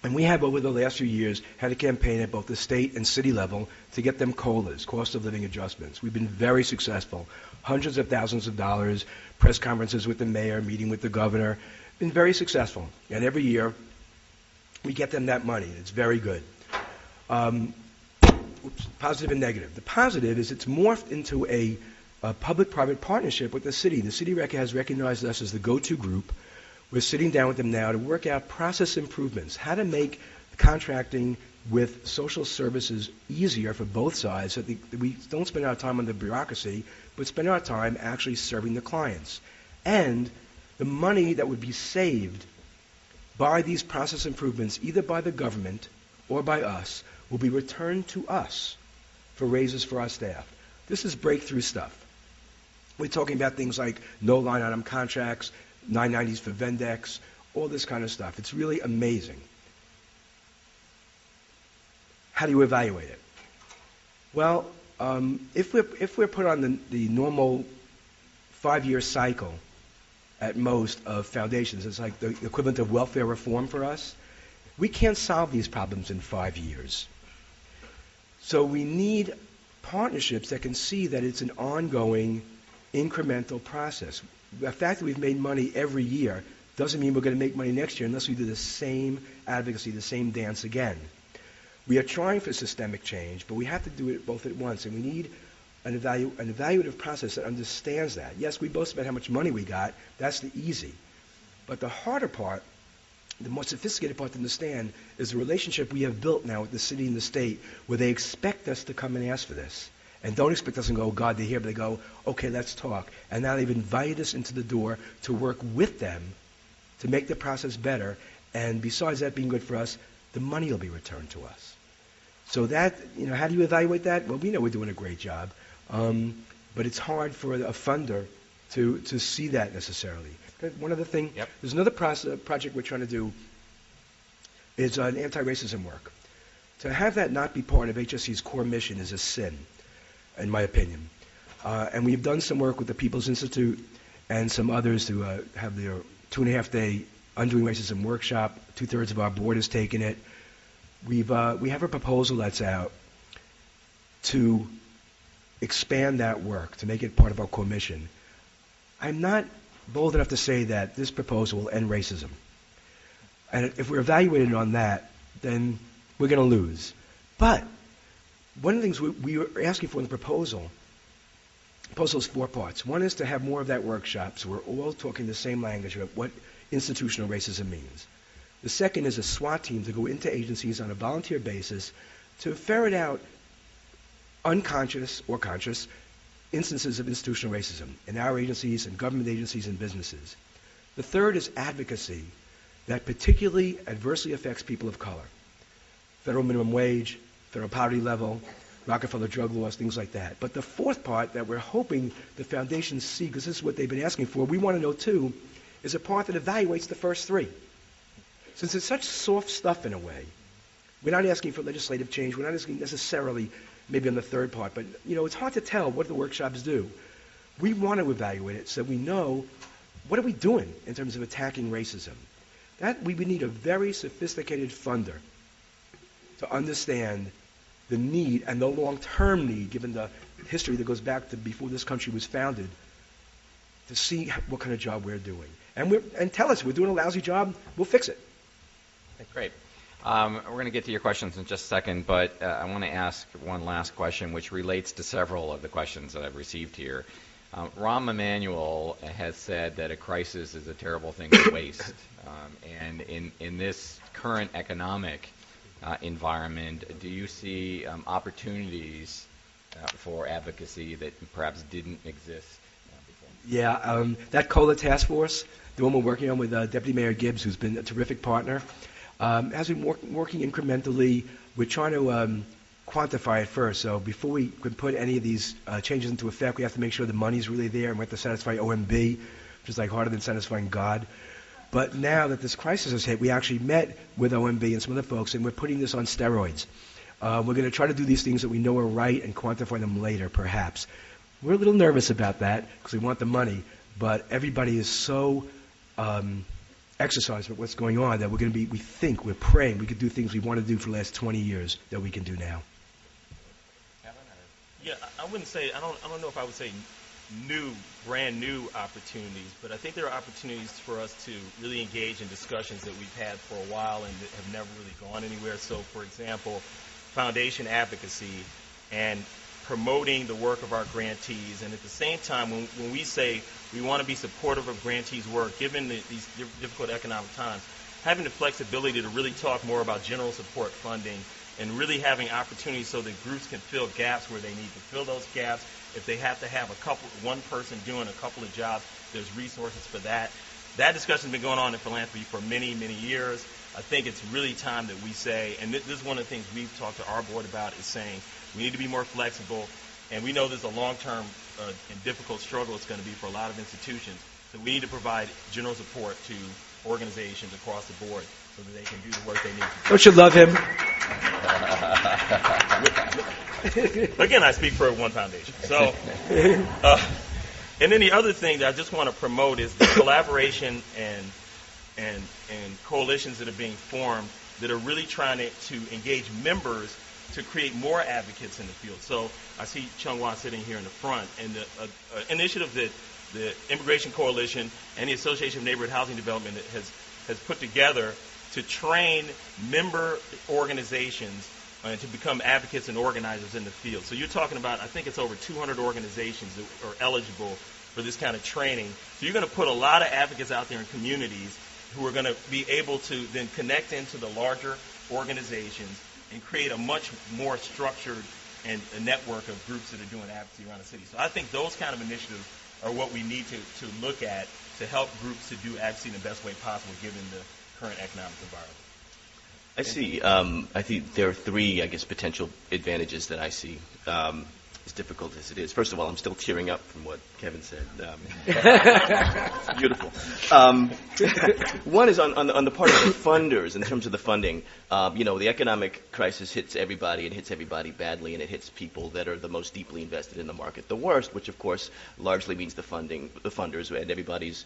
And we have, over the last few years, had a campaign at both the state and city level to get them COLAs, cost of living adjustments. We've been very successful. Hundreds of thousands of dollars, press conferences with the mayor, meeting with the governor. Been very successful. And every year, we get them that money. It's very good. Positive and negative. The positive is it's morphed into a public-private partnership with the city. The city has recognized us as the go-to group. We're sitting down with them now to work out process improvements, how to make contracting with social services easier for both sides so that we don't spend our time on the bureaucracy, but spend our time actually serving the clients. And the money that would be saved by these process improvements, either by the government or by us, will be returned to us for raises for our staff. This is breakthrough stuff. We're talking about things like no line item contracts, 990s for Vendex, all this kind of stuff. It's really amazing. How do you evaluate it? Well, if we're put on the normal 5-year cycle at most of foundations, it's like the equivalent of welfare reform for us, we can't solve these problems in 5 years. So we need partnerships that can see that it's an ongoing, incremental process. The fact that we've made money every year doesn't mean we're going to make money next year unless we do the same advocacy, the same dance again. We are trying for systemic change, but we have to do it both at once, and we need an evaluative process that understands that. Yes, we both spent how much money we got. That's the easy. But the harder part, the more sophisticated part to understand, is the relationship we have built now with the city and the state, where they expect us to come and ask for this. And don't expect us and go, oh, God, they're here, but they go, okay, let's talk. And now they've invited us into the door to work with them to make the process better. And besides that being good for us, the money will be returned to us. So that, how do you evaluate that? Well, we know we're doing a great job. But it's hard for a funder to see that necessarily. One other thing, There's another project we're trying to do is an anti-racism work. To have that not be part of HSC's core mission is a sin, in my opinion. And we've done some work with the People's Institute and some others to have their 2.5-day Undoing Racism workshop. 2/3 of our board has taken it. We have a proposal that's out to expand that work, to make it part of our core mission. I'm not bold enough to say that this proposal will end racism. And if we're evaluated on that, then we're going to lose. But one of the things we were asking for in the proposal is 4 parts. One is to have more of that workshop, so we're all talking the same language about what institutional racism means. The second is a SWAT team to go into agencies on a volunteer basis to ferret out unconscious or conscious instances of institutional racism in our agencies and government agencies and businesses. The third is advocacy that particularly adversely affects people of color. Federal minimum wage, federal poverty level, Rockefeller drug laws, things like that. But the fourth part that we're hoping the foundations see, because this is what they've been asking for, we want to know too, is a part that evaluates the first 3. Since it's such soft stuff in a way, we're not asking for legislative change, we're not asking necessarily maybe on the third part, but it's hard to tell what the workshops do. We want to evaluate it so we know what are we doing in terms of attacking racism. That we would need a very sophisticated funder to understand the need and the long-term need, given the history that goes back to before this country was founded, to see what kind of job we're doing. And tell us, we're doing a lousy job, we'll fix it. Okay, great. We're going to get to your questions in just a second, but I want to ask one last question, which relates to several of the questions that I've received here. Rahm Emanuel has said that a crisis is a terrible thing to waste. And in this current economic environment, do you see opportunities for advocacy that perhaps didn't exist before? Yeah, that COLA task force, the one we're working on with Deputy Mayor Gibbs, who's been a terrific partner, has been working incrementally. We're trying to quantify it first. So before we can put any of these changes into effect, we have to make sure the money's really there, and we have to satisfy OMB, which is like harder than satisfying God. But now that this crisis has hit, we actually met with OMB and some other folks, and we're putting this on steroids. We're going to try to do these things that we know are right and quantify them later, perhaps. We're a little nervous about that because we want the money, but everybody is so exercised with what's going on that we're praying we could do things we want to do for the last 20 years that we can do now. Yeah, I wouldn't say, I don't know if I would say brand new opportunities, but I think there are opportunities for us to really engage in discussions that we've had for a while and that have never really gone anywhere. So, for example, foundation advocacy and promoting the work of our grantees, and at the same time, when we say we want to be supportive of grantees' work, given these difficult economic times, having the flexibility to really talk more about general support funding and really having opportunities so that groups can fill gaps where they need to fill those gaps. If they have to have one person doing a couple of jobs, there's resources for that. That discussion's been going on in philanthropy for many, many years. I think it's really time that we say, and this is one of the things we've talked to our board about, is saying we need to be more flexible, and we know there's a long-term and difficult struggle it's going to be for a lot of institutions. So we need to provide general support to organizations across the board so that they can do the work they need to do. Don't you love him? Again, I speak for one foundation. So, and then the other thing that I just want to promote is the collaboration and coalitions that are being formed that are really trying to engage members to create more advocates in the field. So I see Chung Wan sitting here in the front, and the initiative that the Immigration Coalition and the Association of Neighborhood Housing Development has put together to train member organizations to become advocates and organizers in the field. So you're talking about, I think it's over 200 organizations that are eligible for this kind of training. So you're going to put a lot of advocates out there in communities who are going to be able to then connect into the larger organizations and create a much more structured and a network of groups that are doing advocacy around the city. So I think those kind of initiatives are what we need to look at to help groups to do advocacy in the best way possible given the current economic environment. I see. I think there are three, potential advantages that I see. As difficult as it is. First of all, I'm still tearing up from what Kevin said. It's beautiful. One is on the part of the funders in terms of the funding. The economic crisis hits everybody. It hits everybody badly, and it hits people that are the most deeply invested in the market the worst, which of course largely means the funders, and everybody's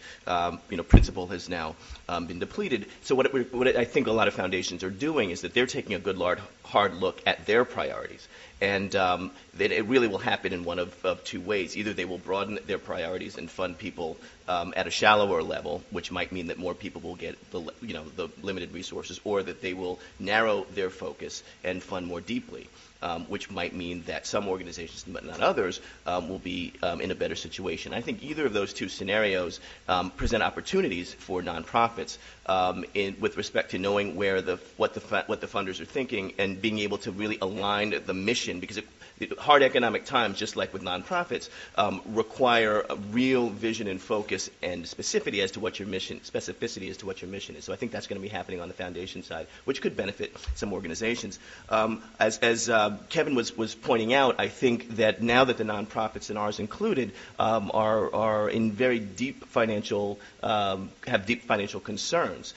principal has now been depleted. So what I think a lot of foundations are doing is that they're taking a good hard look at their priorities. And then it really will happen in one of two ways. Either they will broaden their priorities and fund people at a shallower level, which might mean that more people will get the limited resources, or that they will narrow their focus and fund more deeply, which might mean that some organizations, but not others, will be in a better situation. I think either of those two scenarios present opportunities for nonprofits with respect to knowing what the funders are thinking and being able to really align the mission, because hard economic times, just like with nonprofits, require a real vision and focus and specificity as to what your mission is. So I think that's going to be happening on the foundation side, which could benefit some organizations. As Kevin was pointing out, I think that now that the nonprofits, and ours included, are in very deep financial concerns,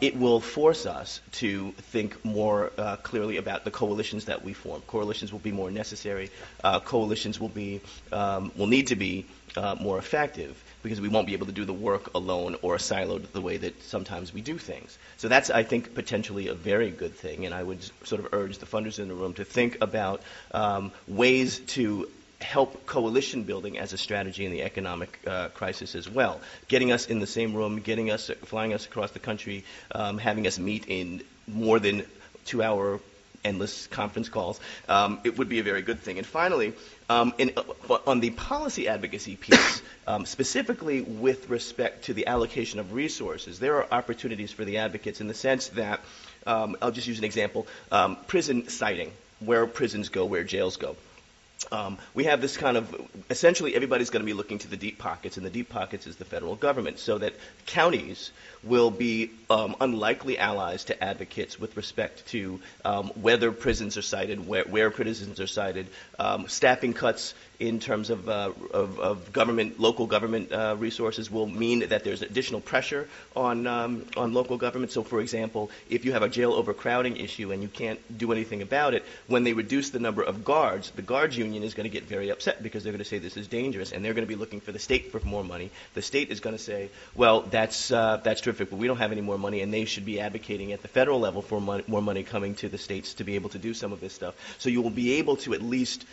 it will force us to think more clearly about the coalitions that we form. Coalitions will be more necessary. Coalitions will need to be more effective, because we won't be able to do the work alone or siloed the way that sometimes we do things. So that's, I think, potentially a very good thing, and I would sort of urge the funders in the room to think about ways to help coalition building as a strategy in the economic crisis as well. Getting us in the same room, flying us across the country, having us meet in more than 2-hour endless conference calls, it would be a very good thing. And finally, on the policy advocacy piece, specifically with respect to the allocation of resources, there are opportunities for the advocates in the sense that, I'll just use an example, prison siting, where prisons go, where jails go. We have this kind of, essentially everybody's going to be looking to the deep pockets, and the deep pockets is the federal government, so that counties will be unlikely allies to advocates with respect to whether prisons are cited, where prisons are cited, staffing cuts in terms of government, local government resources will mean that there's additional pressure on local government. So, for example, if you have a jail overcrowding issue and you can't do anything about it, when they reduce the number of guards, the guards union union is going to get very upset because they're going to say this is dangerous, and they're going to be looking for the state for more money. The state is going to say, well, that's terrific, but we don't have any more money, and they should be advocating at the federal level for more money coming to the states to be able to do some of this stuff. So you will be able to at least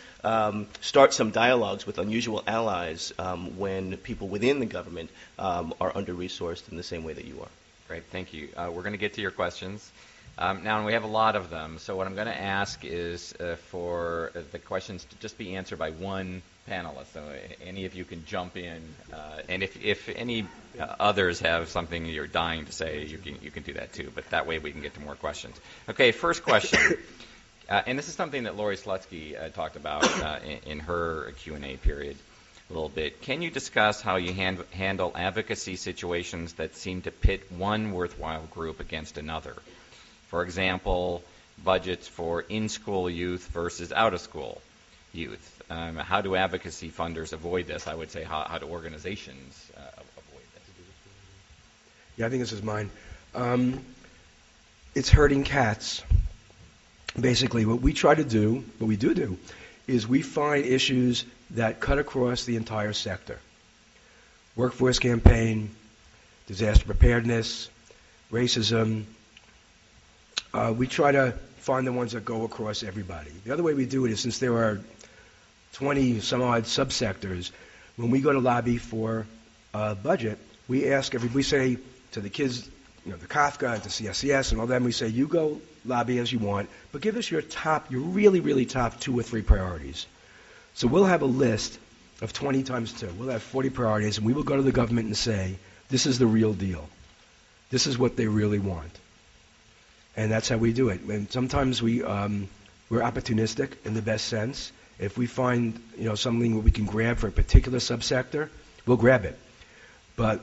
start some dialogues with unusual allies when people within the government are under-resourced in the same way that you are. Great, thank you. We're going to get to your questions. Now, we have a lot of them, so what I'm going to ask is for the questions to just be answered by one panelist. So any of you can jump in, and if any others have something you're dying to say, you can do that too, but that way we can get to more questions. Okay, first question, and this is something that Lori Slutsky talked about in her Q&A period a little bit. Can you discuss how you handle advocacy situations that seem to pit one worthwhile group against another? For example, budgets for in-school youth versus out-of-school youth. How do advocacy funders avoid this? I would say, how do organizations avoid this? Yeah, I think this is mine. It's herding cats. Basically, what we try to do, what we do, is we find issues that cut across the entire sector. Workforce campaign, disaster preparedness, racism. We try to find the ones that go across everybody. The other way we do it is, since there are 20 some odd subsectors, when we go to lobby for a budget, we say to the kids, the Kafka and to CSCS and all them, we say, you go lobby as you want, but give us your really, really top 2 or 3 priorities. So we'll have a list of 20 times 2. We'll have 40 priorities, and we will go to the government and say, this is the real deal. This is what they really want. And that's how we do it. And sometimes we're opportunistic in the best sense. If we find something that we can grab for a particular subsector, we'll grab it. But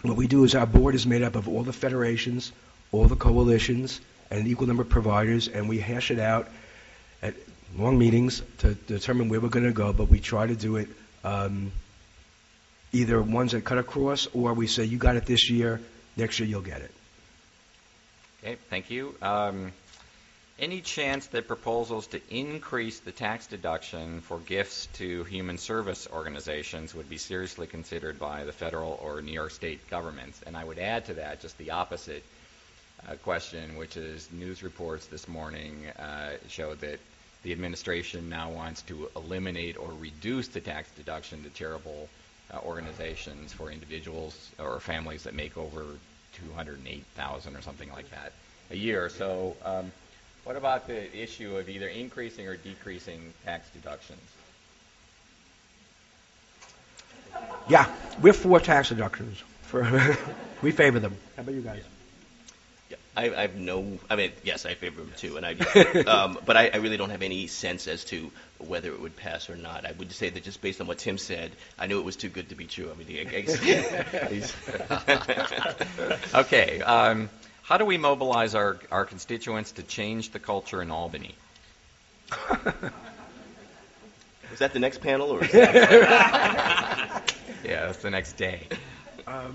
what we do is our board is made up of all the federations, all the coalitions, and an equal number of providers, and we hash it out at long meetings to determine where we're going to go, but we try to do it either ones that cut across, or we say, you got it this year, next year you'll get it. Okay, thank you. Any chance that proposals to increase the tax deduction for gifts to human service organizations would be seriously considered by the federal or New York State governments? And I would add to that just the opposite question, which is news reports this morning show that the administration now wants to eliminate or reduce the tax deduction to charitable organizations for individuals or families that make over $208,000 or something like that a year. So what about the issue of either increasing or decreasing tax deductions? Yeah, we're for tax deductions. We favor them. How about you guys? Yes, I favor them too, and but I really don't have any sense as to whether it would pass or not. I would say that just based on what Tim said, I knew it was too good to be true. Okay, how do we mobilize our constituents to change the culture in Albany? Is that the next panel, or? Yeah, that's the next day. Go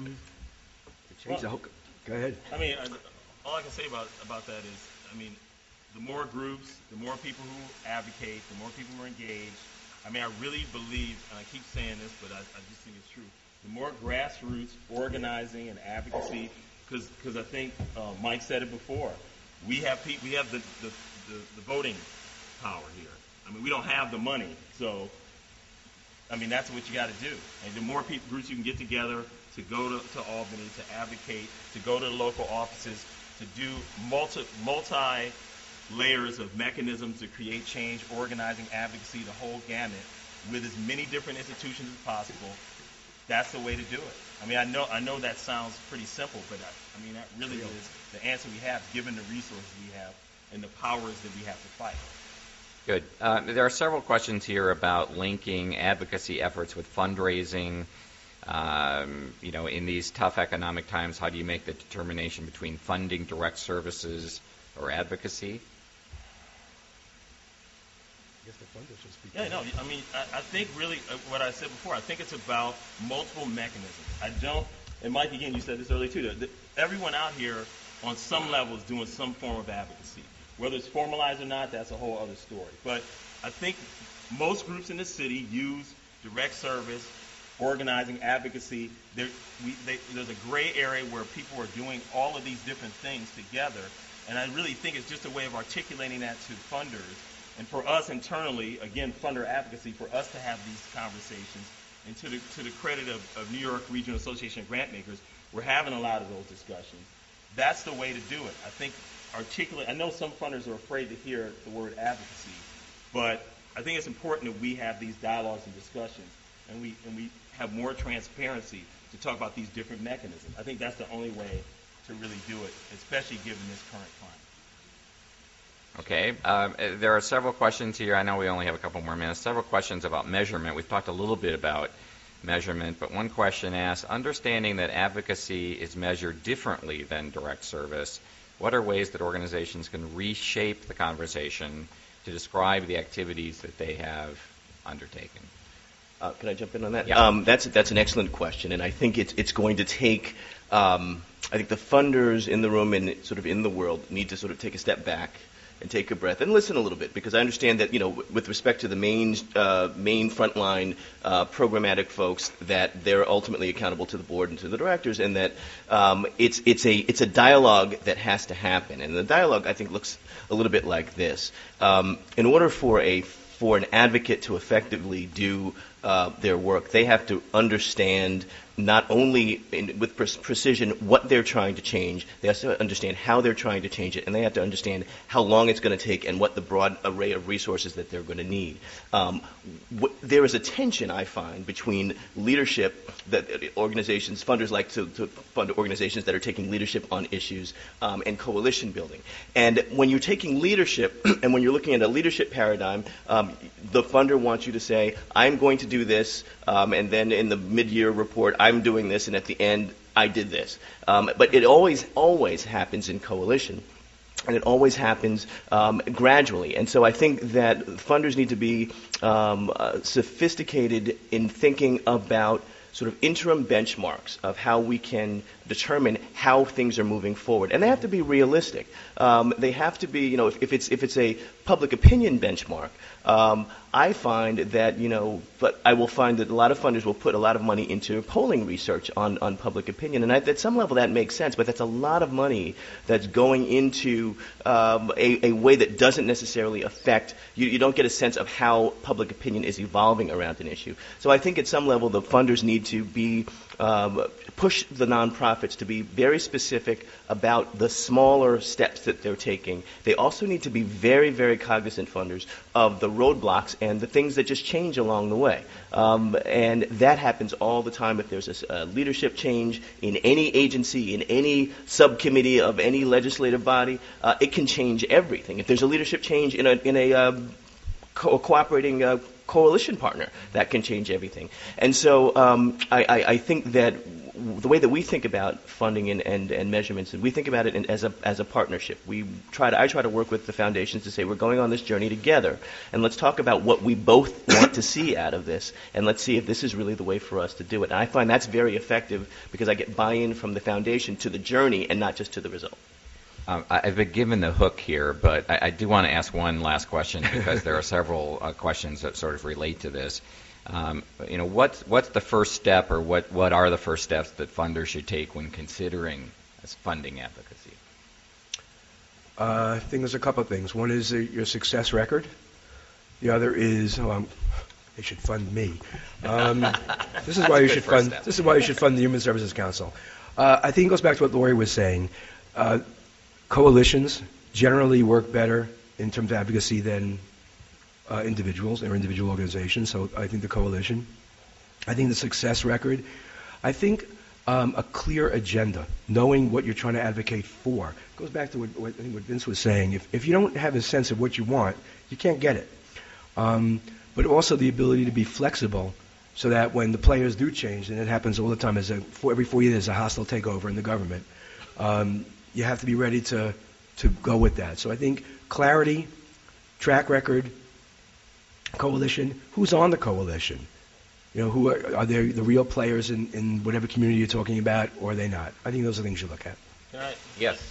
ahead. All I can say about that is, the more groups, the more people who advocate, the more people who are engaged. I really believe, and I keep saying this, but I just think it's true. The more grassroots organizing and advocacy, because I think Mike said it before. We have the voting power here. We don't have the money, so that's what you got to do. And the more groups you can get together to go to Albany, to advocate, to go to the local offices, to do multi layers of mechanisms to create change, organizing, advocacy, the whole gamut, with as many different institutions as possible. That's the way to do it. I know that sounds pretty simple, but that really is the answer we have, given the resources we have and the powers that we have to fight. Good. There are several questions here about linking advocacy efforts with fundraising. In these tough economic times, how do you make the determination between funding direct services or advocacy? I think really what I said before, I think it's about multiple mechanisms. And Mike, again, you said this earlier too, that everyone out here on some level is doing some form of advocacy. Whether it's formalized or not, that's a whole other story. But I think most groups in the city use direct service, organizing, advocacy. There's a gray area where people are doing all of these different things together, and I really think it's just a way of articulating that to funders. And for us internally, again, funder advocacy, for us to have these conversations, and to the credit of New York Regional Association of Grantmakers, we're having a lot of those discussions. That's the way to do it. I think I know some funders are afraid to hear the word advocacy, but I think it's important that we have these dialogues and discussions, and we have more transparency to talk about these different mechanisms. I think that's the only way to really do it, especially given this current climate. Okay. There are several questions here. I know we only have a couple more minutes. Several questions about measurement. We've talked a little bit about measurement, but one question asks, understanding that advocacy is measured differently than direct service, what are ways that organizations can reshape the conversation to describe the activities that they have undertaken? Can I jump in on that? Yeah. That's an excellent question, and I think it's going to take. I think the funders in the room and sort of in the world need to sort of take a step back and take a breath and listen a little bit, because I understand that, with respect to the main frontline programmatic folks, that they're ultimately accountable to the board and to the directors, and that it's a dialogue that has to happen. And the dialogue, I think, looks a little bit like this. In order for an advocate to effectively do their work, they have to understand not only with precision what they're trying to change, they have to understand how they're trying to change it, and they have to understand how long it's going to take and what the broad array of resources that they're going to need. There is a tension, I find, between leadership that organizations, funders like to fund organizations that are taking leadership on issues, and coalition building. And when you're taking leadership and when you're looking at a leadership paradigm, the funder wants you to say, I'm going to do this, and then in the mid-year report, I'm doing this, and at the end, I did this. But it always happens in coalition, and it always happens gradually. And so I think that funders need to be sophisticated in thinking about sort of interim benchmarks of how we can determine how things are moving forward. And they have to be realistic. They have to be, if it's a public opinion benchmark, I find that, but I will find that a lot of funders will put a lot of money into polling research on public opinion. And at some level that makes sense, but that's a lot of money that's going into a way that doesn't necessarily affect, you don't get a sense of how public opinion is evolving around an issue. So I think at some level the funders need to be push the nonprofits to be very specific about the smaller steps that they're taking. They also need to be very, very cognizant, funders, of the roadblocks and the things that just change along the way. And that happens all the time. If there's a leadership change in any agency, in any subcommittee of any legislative body, it can change everything. If there's a leadership change in a cooperating coalition partner, that can change everything. And so I think that the way that we think about funding and measurements, and we think about it as a partnership. I try to work with the foundations to say we're going on this journey together, and let's talk about what we both want to see out of this, and let's see if this is really the way for us to do it. And I find that's very effective because I get buy-in from the foundation to the journey and not just to the result. I've been given the hook here, but I do want to ask one last question because there are several questions that sort of relate to this. What's the first step, or what are the first steps that funders should take when considering funding advocacy? I think there's a couple of things. One is your success record. The other is they should fund me. This is why you should fund. This is why you should fund the Human Services Council. I think it goes back to what Lori was saying. Coalitions generally work better in terms of advocacy than individuals or individual organizations. So I think the coalition. I think the success record. I think a clear agenda, knowing what you're trying to advocate for. It goes back to what Vince was saying. If you don't have a sense of what you want, you can't get it. But also the ability to be flexible so that when the players do change, and it happens all the time, every 4 years there's a hostile takeover in the government, you have to be ready to go with that. So I think clarity, track record, coalition. Who's on the coalition? Who are they the real players in whatever community you're talking about, or are they not? I think those are things you look at. Yes.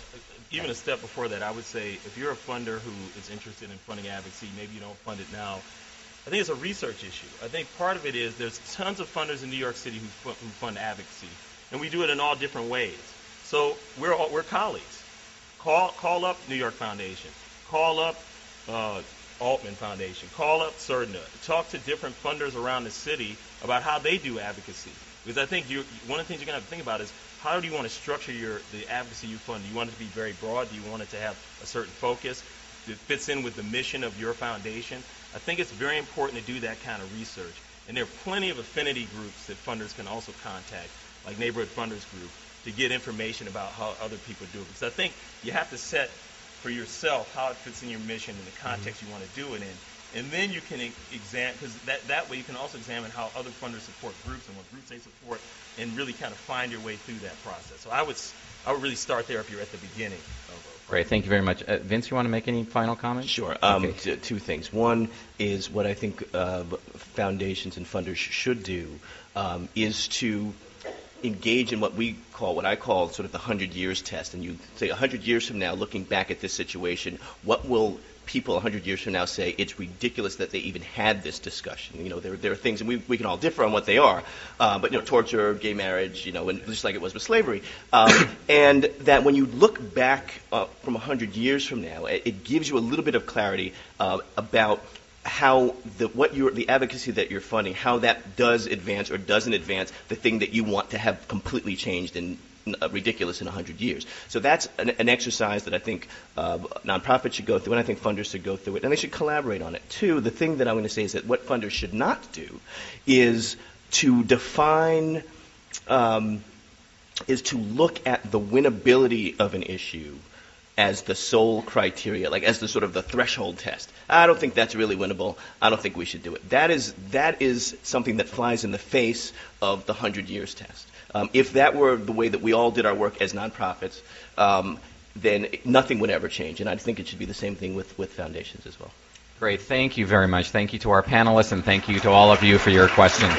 Even a step before that, I would say if you're a funder who is interested in funding advocacy, maybe you don't fund it now, I think it's a research issue. I think part of it is there's tons of funders in New York City who fund advocacy, and we do it in all different ways. So we're colleagues. Call up New York Foundation. Call up Altman Foundation. Call up CERDNA. Talk to different funders around the city about how they do advocacy. Because I think one of the things you're going to have to think about is how do you want to structure the advocacy you fund? Do you want it to be very broad? Do you want it to have a certain focus that fits in with the mission of your foundation? I think it's very important to do that kind of research. And there are plenty of affinity groups that funders can also contact, like Neighborhood Funders Group, to get information about how other people do it. Because I think you have to set for yourself how it fits in your mission and the context you want to do it in. And then you can examine, because that way you can also examine how other funders support groups and what groups they support, and really kind of find your way through that process. So I would really start there if you're at the beginning of a Great. Thank you very much. Vince, you want to make any final comments? Sure. Okay. Two things. One is what I think foundations and funders should do is to engage in what I call sort of the 100 years test. And you say 100 years from now, looking back at this situation, what will people 100 years from now say it's ridiculous that they even had this discussion? You know, there are things, and we can all differ on what they are, but torture, gay marriage, and just like it was with slavery, and that when you look back from 100 years from now, it gives you a little bit of clarity about how the advocacy that you're funding, how that does advance or doesn't advance the thing that you want to have completely changed and ridiculous in 100 years. So that's an exercise that I think nonprofits should go through, and I think funders should go through it, and they should collaborate on it. Two, the thing that I'm going to say is that what funders should not do is to define, is to look at the winnability of an issue as the sole criteria, like as the sort of the threshold test. I don't think that's really winnable. I don't think we should do it. That is something that flies in the face of the 100 years test. If that were the way that we all did our work as nonprofits, then nothing would ever change. And I think it should be the same thing with foundations as well. Great. Thank you very much. Thank you to our panelists, and thank you to all of you for your questions.